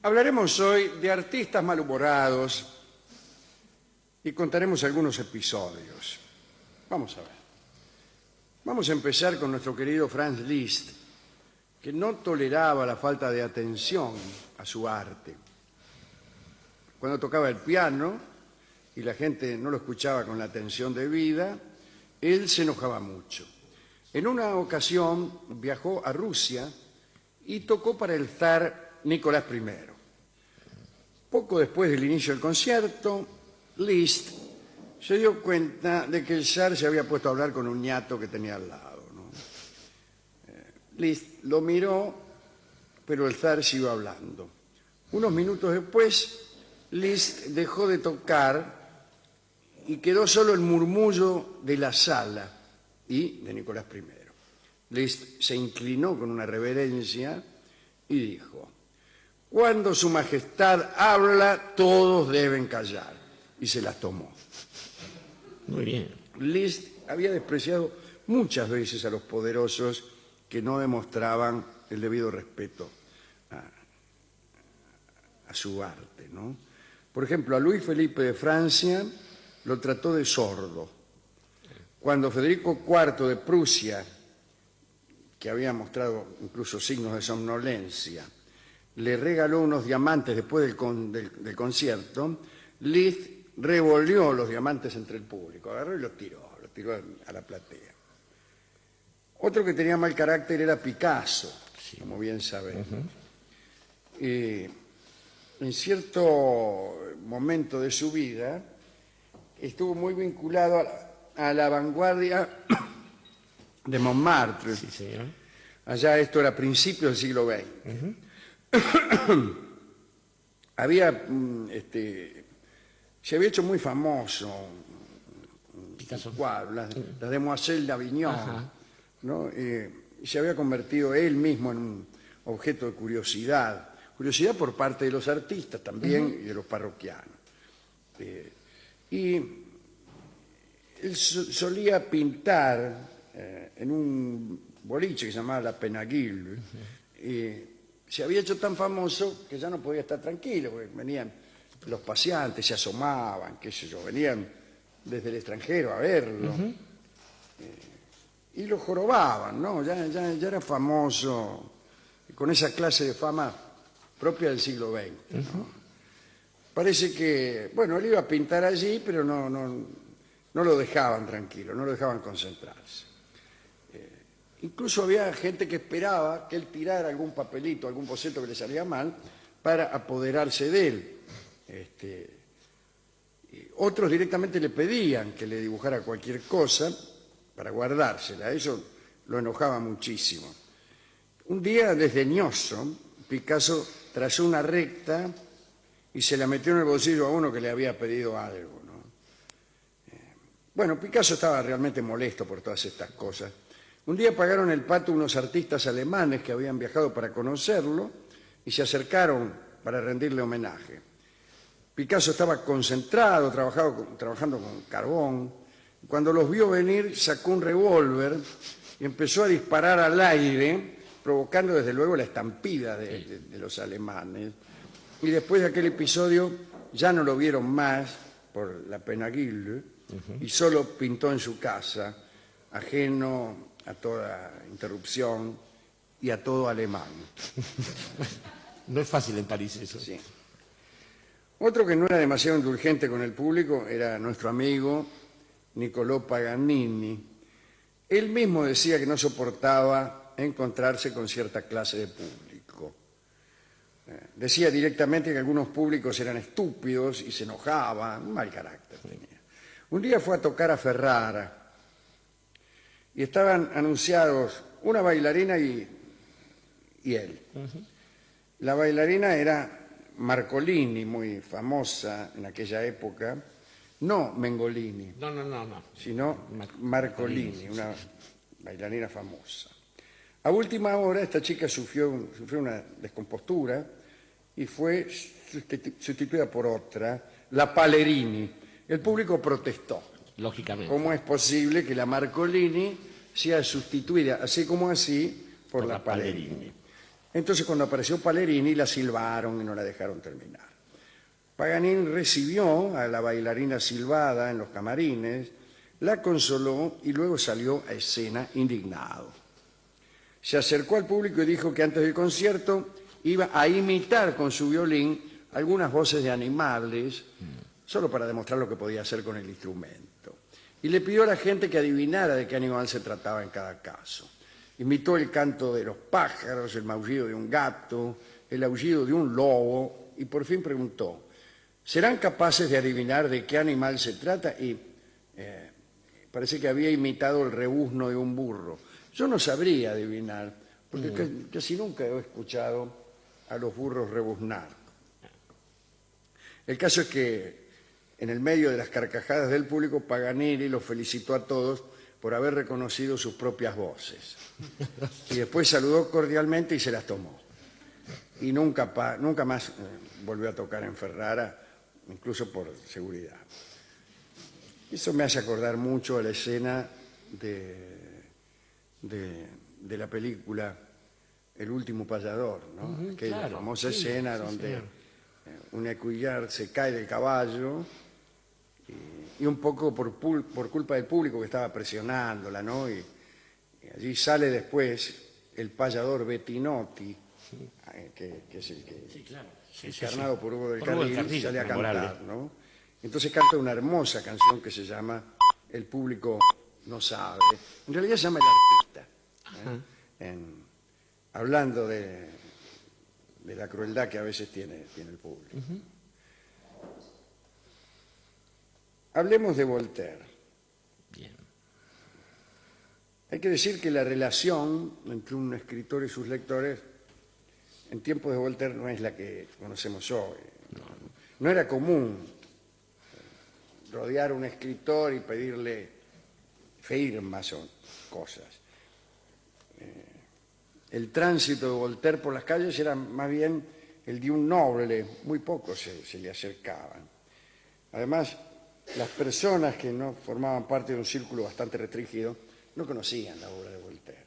Hablaremos hoy de artistas malhumorados y contaremos algunos episodios. Vamos a ver. Vamos a empezar con nuestro querido Franz Liszt, que no toleraba la falta de atención a su arte. Cuando tocaba el piano y la gente no lo escuchaba con la atención debida, él se enojaba mucho. En una ocasión viajó a Rusia y tocó para el zar Nicolás I. Poco después del inicio del concierto, Liszt se dio cuenta de que el zar se había puesto a hablar con un ñato que tenía al lado, ¿no? Liszt lo miró, pero el zar siguió hablando. Unos minutos después, Liszt dejó de tocar y quedó solo el murmullo de la sala y de Nicolás I. Liszt se inclinó con una reverencia y dijo: «Cuando su majestad habla, todos deben callar». Y se las tomó. Muy bien. Liszt había despreciado muchas veces a los poderosos que no demostraban el debido respeto a su arte, ¿no? Por ejemplo, a Luis Felipe de Francia lo trató de sordo. Cuando Federico IV de Prusia, que había mostrado incluso signos de somnolencia, le regaló unos diamantes después del concierto, Liszt revolvió los diamantes entre el público, agarró y los tiró a la platea. Otro que tenía mal carácter era Picasso, sí, como bien sabemos. En cierto momento de su vida estuvo muy vinculado a la vanguardia de Montmartre. Sí, señor. Allá esto era a principios del siglo XX. Se había hecho muy famoso Picasso. la Demoiselle d'Avignon, ¿no? Y se había convertido él mismo en un objeto de curiosidad por parte de los artistas también y de los parroquianos. Y él solía pintar en un boliche que se llamaba La Penaguille. Se había hecho tan famoso que ya no podía estar tranquilo, porque venían los paseantes, se asomaban, qué sé yo, venían desde el extranjero a verlo. Y lo jorobaban, ¿no? Ya era famoso, con esa clase de fama propia del siglo XX, ¿no? Parece que, bueno, él iba a pintar allí, pero no lo dejaban tranquilo, no lo dejaban concentrarse. Incluso había gente que esperaba que él tirara algún papelito, algún boceto que le salía mal, para apoderarse de él. Otros directamente le pedían que le dibujara cualquier cosa para guardársela. Eso lo enojaba muchísimo. Un día, desdeñoso, Picasso trazó una recta y se la metió en el bolsillo a uno que le había pedido algo, ¿no? Bueno, Picasso estaba realmente molesto por todas estas cosas. Un día pagaron el pato unos artistas alemanes que habían viajado para conocerlo y se acercaron para rendirle homenaje. Picasso estaba concentrado, trabajando con carbón. Cuando los vio venir, sacó un revólver y empezó a disparar al aire, provocando desde luego la estampida de los alemanes. Y después de aquel episodio ya no lo vieron más por La Penaguille y solo pintó en su casa, ajeno a toda interrupción y a todo alemán. No es fácil en París eso. Sí. Otro que no era demasiado indulgente con el público era nuestro amigo Niccolò Paganini. Él mismo decía que no soportaba encontrarse con cierta clase de público. Decía directamente que algunos públicos eran estúpidos y se enojaban, un mal carácter tenía. Un día fue a tocar a Ferrara y estaban anunciados una bailarina y él. La bailarina era Marcolini, muy famosa en aquella época, no Mengolini, No. sino Marcolini, una bailarina famosa. A última hora esta chica sufrió una descompostura y fue sustituida por otra, la Palerini. El público protestó. Lógicamente. ¿Cómo es posible que la Marcolini sea sustituida así como así por la Palerini? Entonces, cuando apareció Palerini, la silbaron y no la dejaron terminar. Paganini recibió a la bailarina silbada en los camarines, la consoló y luego salió a escena indignado. Se acercó al público y dijo que antes del concierto iba a imitar con su violín algunas voces de animales, solo para demostrar lo que podía hacer con el instrumento. Y le pidió a la gente que adivinara de qué animal se trataba en cada caso. Imitó el canto de los pájaros, el maullido de un gato, el aullido de un lobo, y por fin preguntó: ¿serán capaces de adivinar de qué animal se trata? Y parece que había imitado el rebuzno de un burro. Yo no sabría adivinar, porque casi nunca he escuchado a los burros rebuznar. El caso es que, en el medio de las carcajadas del público, Paganini los felicitó a todos por haber reconocido sus propias voces. Y después saludó cordialmente y se las tomó. Y nunca más volvió a tocar en Ferrara, incluso por seguridad. Eso me hace acordar mucho a la escena de la película El último payador, ¿no? Aquella claro, famosa sí, escena sí, donde señor. un equillar se cae del caballo y un poco por culpa del público que estaba presionándola, ¿no? Y allí sale después el payador Bettinotti, que es el que, Sí, claro. Sí, encarnado por Hugo del Por Hugo del Carril, sale a memorable. cantar, ¿no? Entonces canta una hermosa canción que se llama El público no sabe. En realidad se llama El artista, hablando de la crueldad que a veces tiene el público. Hablemos de Voltaire. Bien. Hay que decir que la relación entre un escritor y sus lectores en tiempos de Voltaire no es la que conocemos hoy. No era común rodear a un escritor y pedirle firmas o cosas. El tránsito de Voltaire por las calles era más bien el de un noble, muy pocos se le acercaban. Además, las personas que no formaban parte de un círculo bastante restringido no conocían la obra de Voltaire.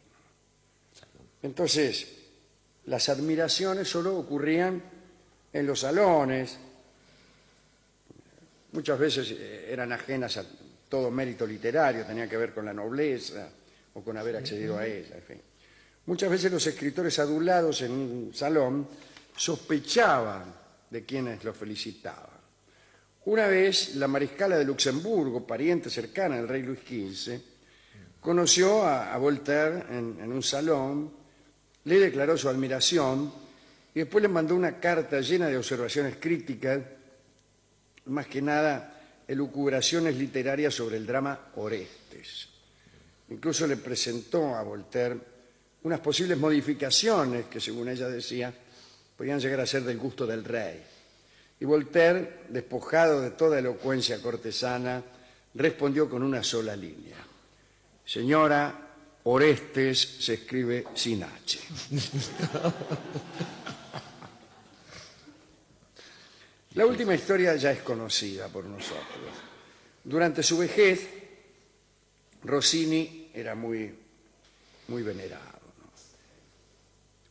Entonces, las admiraciones solo ocurrían en los salones, muchas veces eran ajenas a todo mérito literario, tenían que ver con la nobleza o con haber accedido a ella, en fin. Muchas veces los escritores adulados en un salón sospechaban de quienes los felicitaban. Una vez, la mariscala de Luxemburgo, pariente cercana del rey Luis XV, conoció a Voltaire en un salón, le declaró su admiración y después le mandó una carta llena de observaciones críticas, más que nada elucubraciones literarias sobre el drama Orestes. Incluso le presentó a Voltaire unas posibles modificaciones que, según ella decía, podían llegar a ser del gusto del rey. Y Voltaire, despojado de toda elocuencia cortesana, respondió con una sola línea: señora, Orestes se escribe sin H. La última historia ya es conocida por nosotros. Durante su vejez, Rossini era muy venerado, ¿no?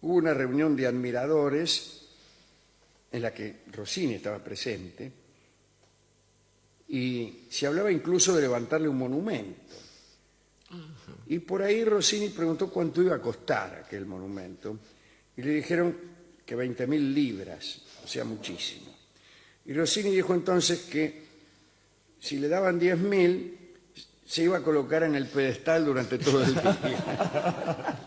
Hubo una reunión de admiradores en la que Rossini estaba presente y se hablaba incluso de levantarle un monumento. Y por ahí Rossini preguntó cuánto iba a costar aquel monumento y le dijeron que 20.000 libras, o sea, muchísimo. Y Rossini dijo entonces que si le daban 10.000 se iba a colocar en el pedestal durante todo el día.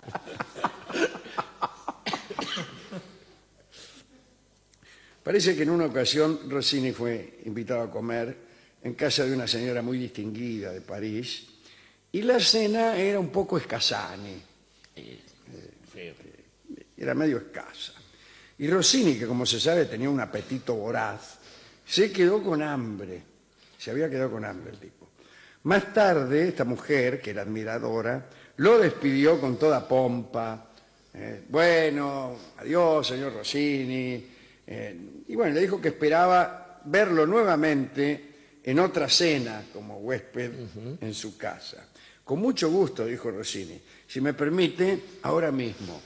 Parece que en una ocasión Rossini fue invitado a comer en casa de una señora muy distinguida de París y la cena era un poco escasani, era medio escasa. Y Rossini, que como se sabe tenía un apetito voraz, se quedó con hambre, se había quedado con hambre el tipo. Más tarde, esta mujer, que era admiradora, lo despidió con toda pompa. Bueno, adiós, señor Rossini. Y bueno, le dijo que esperaba verlo nuevamente en otra cena como huésped en su casa. Con mucho gusto, dijo Rossini. Si me permite, ahora mismo.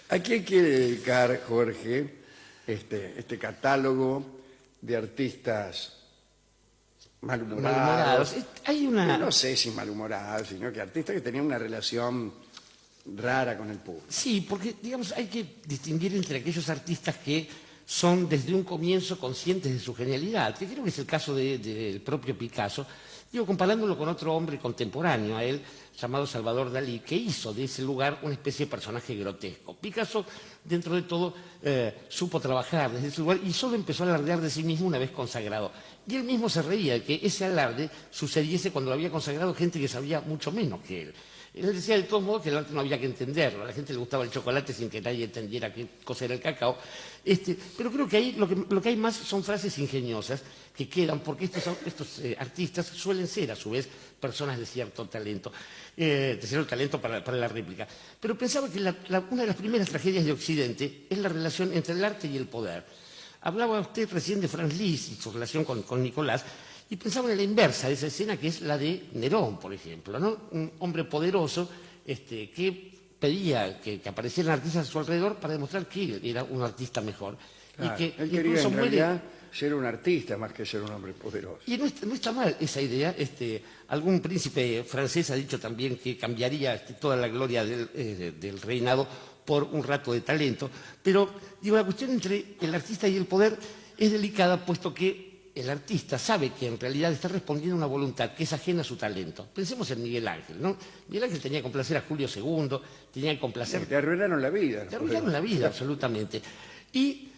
¿A quién quiere dedicar, Jorge, este catálogo de artistas malhumorados? Hay una... No sé si malhumorados, sino que artistas que tenían una relación rara con el público. Sí, porque, digamos, hay que distinguir entre aquellos artistas que son desde un comienzo conscientes de su genialidad, que creo que es el caso del propio Picasso, digo, comparándolo con otro hombre contemporáneo a él, llamado Salvador Dalí, que hizo de ese lugar una especie de personaje grotesco. Picasso, dentro de todo, supo trabajar desde ese lugar y solo empezó a alardear de sí mismo una vez consagrado. Y él mismo se reía de que ese alarde sucediese cuando lo había consagrado gente que sabía mucho menos que él. Él decía de todos modos que el arte no había que entenderlo, a la gente le gustaba el chocolate sin que nadie entendiera qué cosa era el cacao. Pero creo que ahí lo que hay más son frases ingeniosas que quedan, porque estos artistas suelen ser a su vez personas de cierto talento, para la réplica. Pero pensaba que una de las primeras tragedias de Occidente es la relación entre el arte y el poder. Hablaba usted recién de Franz Liszt y su relación con Nicolás, y pensaba en la inversa de esa escena, que es la de Nerón, por ejemplo, ¿no? Un hombre poderoso que pedía que aparecieran artistas a su alrededor para demostrar que él era un artista mejor. Claro, y que él quería en realidad ser un artista más que ser un hombre poderoso. Y no está mal esa idea. Algún príncipe francés ha dicho también que cambiaría toda la gloria del reinado por un rato de talento. Pero digo, la cuestión entre el artista y el poder es delicada, puesto que el artista sabe que en realidad está respondiendo a una voluntad que es ajena a su talento. Pensemos en Miguel Ángel, ¿no? Miguel Ángel tenía que complacer a Julio II, tenía que complacer... Te arruinaron la vida. Te arruinaron la vida, absolutamente. Y,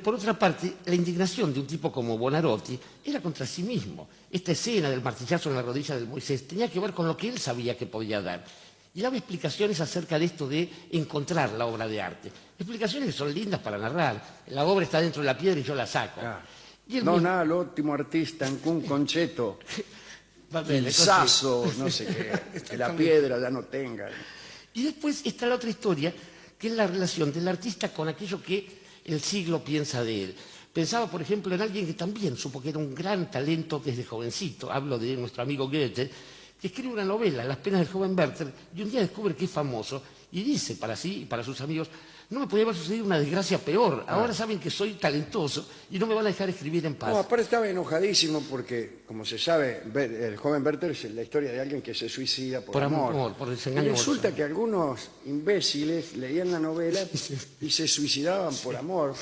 por otra parte, la indignación de un tipo como Buonarroti era contra sí mismo. Esta escena del martillazo en la rodilla de Moisés tenía que ver con lo que él sabía que podía dar. Y daba explicaciones acerca de esto de encontrar la obra de arte. Explicaciones que son lindas para narrar. La obra está dentro de la piedra y yo la saco. Non ha l'ottimo artista alcun concetto, il sasso, no sé qué, que la piedra ya no tenga. Y después está la otra historia, que es la relación del artista con aquello que el siglo piensa de él. Pensaba, por ejemplo, en alguien que también supo que era un gran talento desde jovencito. Hablo de nuestro amigo Goethe, que escribe una novela, Las penas del joven Werther, y un día descubre que es famoso y dice para sí y para sus amigos: no me podía haber sucedido una desgracia peor. Ahora saben que soy talentoso y no me van a dejar escribir en paz. No, aparte estaba enojadísimo porque, como se sabe, el joven Werther es la historia de alguien que se suicida por amor. Por desengaño. Y resulta que algunos imbéciles leían la novela y se suicidaban por amor.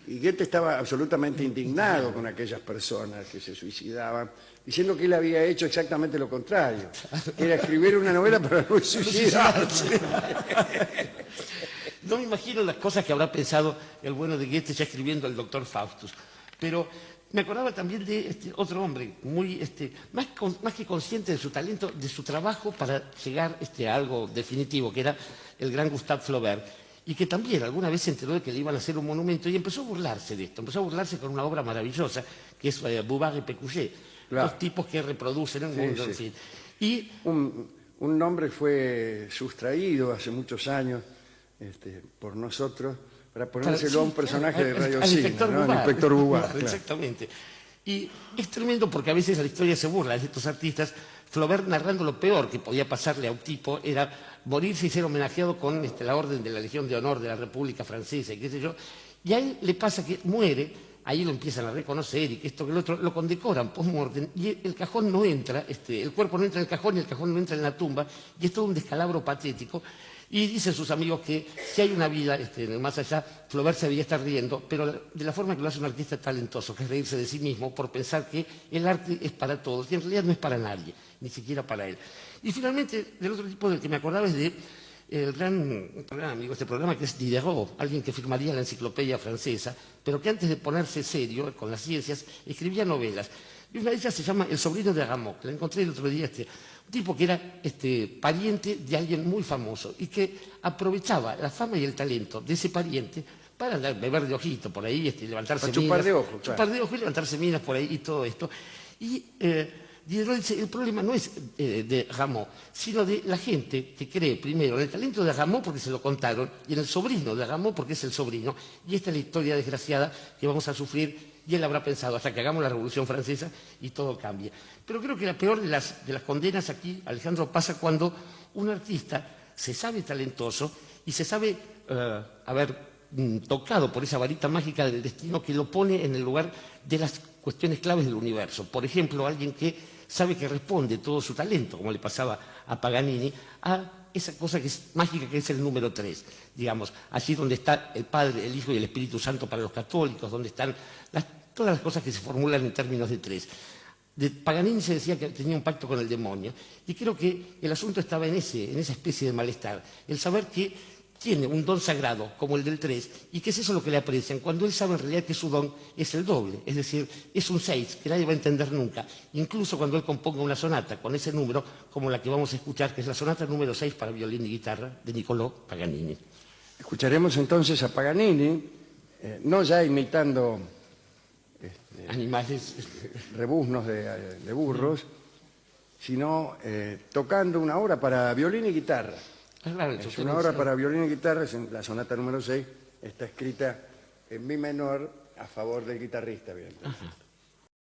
Y Goethe estaba absolutamente indignado con aquellas personas que se suicidaban, diciendo que él había hecho exactamente lo contrario, que era escribir una novela para no suicidarse. No me imagino las cosas que habrá pensado el bueno de Goethe ya escribiendo el doctor Faustus. Pero me acordaba también de otro hombre, muy más que consciente de su talento, de su trabajo para llegar a algo definitivo, que era el gran Gustave Flaubert, y que también alguna vez se enteró de que le iban a hacer un monumento y empezó a burlarse de esto. Empezó a burlarse con una obra maravillosa, que es Bouvard y Pécuchet, dos tipos que reproducen el mundo, en fin. Y un nombre fue sustraído hace muchos años por nosotros para ponérselo a un personaje de Radio Cine, ¿no? El inspector Bouvard. Claro. Exactamente. Y es tremendo porque a veces la historia se burla de estos artistas. Flaubert, narrando lo peor que podía pasarle a un tipo, era morirse y ser homenajeado con la Orden de la Legión de Honor de la República Francesa y qué sé yo. Y a él le pasa que muere, ahí lo empiezan a reconocer y que esto que lo otro, lo condecoran post-mortem y el cajón no entra, el cuerpo no entra en el cajón y el cajón no entra en la tumba, y es todo un descalabro patético. Y dicen sus amigos que si hay una vida en el más allá, Flaubert se debería estar riendo, pero de la forma que lo hace un artista talentoso, que es reírse de sí mismo por pensar que el arte es para todos y en realidad no es para nadie, ni siquiera para él. Y finalmente, del otro tipo del que me acordaba es de el gran amigo de este programa, que es Diderot, alguien que firmaría la enciclopedia francesa, pero que antes de ponerse serio con las ciencias, escribía novelas. Y una de ellas se llama El sobrino de Rameau, que la encontré el otro día, un tipo que era pariente de alguien muy famoso y que aprovechaba la fama y el talento de ese pariente para andar, beber de ojito por ahí, levantarse minas. Chupar de ojo, claro. Chupar de ojo y levantarse minas por ahí y todo esto. Y Diderot dice, el problema no es de Rameau, sino de la gente que cree primero en el talento de Rameau porque se lo contaron y en el sobrino de Rameau porque es el sobrino. Y esta es la historia desgraciada que vamos a sufrir y él habrá pensado hasta que hagamos la Revolución Francesa y todo cambia. Pero creo que la peor de las condenas aquí, Alejandro, pasa cuando un artista se sabe talentoso y se sabe haber tocado por esa varita mágica del destino que lo pone en el lugar de las cuestiones claves del universo. Por ejemplo, alguien que sabe que responde todo su talento, como le pasaba a Paganini, a esa cosa que es mágica, que es el número 3, digamos, allí donde está el Padre, el Hijo y el Espíritu Santo para los católicos, donde están todas las cosas que se formulan en términos de 3. De Paganini se decía que tenía un pacto con el demonio, y creo que el asunto estaba en esa especie de malestar, el saber que tiene un don sagrado como el del 3 y que es eso lo que le aprecian, cuando él sabe en realidad que su don es el doble, es decir, es un 6 que nadie va a entender nunca, incluso cuando él componga una sonata con ese número, como la que vamos a escuchar, que es la sonata número 6 para violín y guitarra de Niccolò Paganini. Escucharemos entonces a Paganini, no ya imitando Animales. rebuznos de burros, sino tocando una obra para violín y guitarra. Es una obra para violín y guitarra, la sonata número 6, está escrita en mi menor a favor del guitarrista, evidentemente.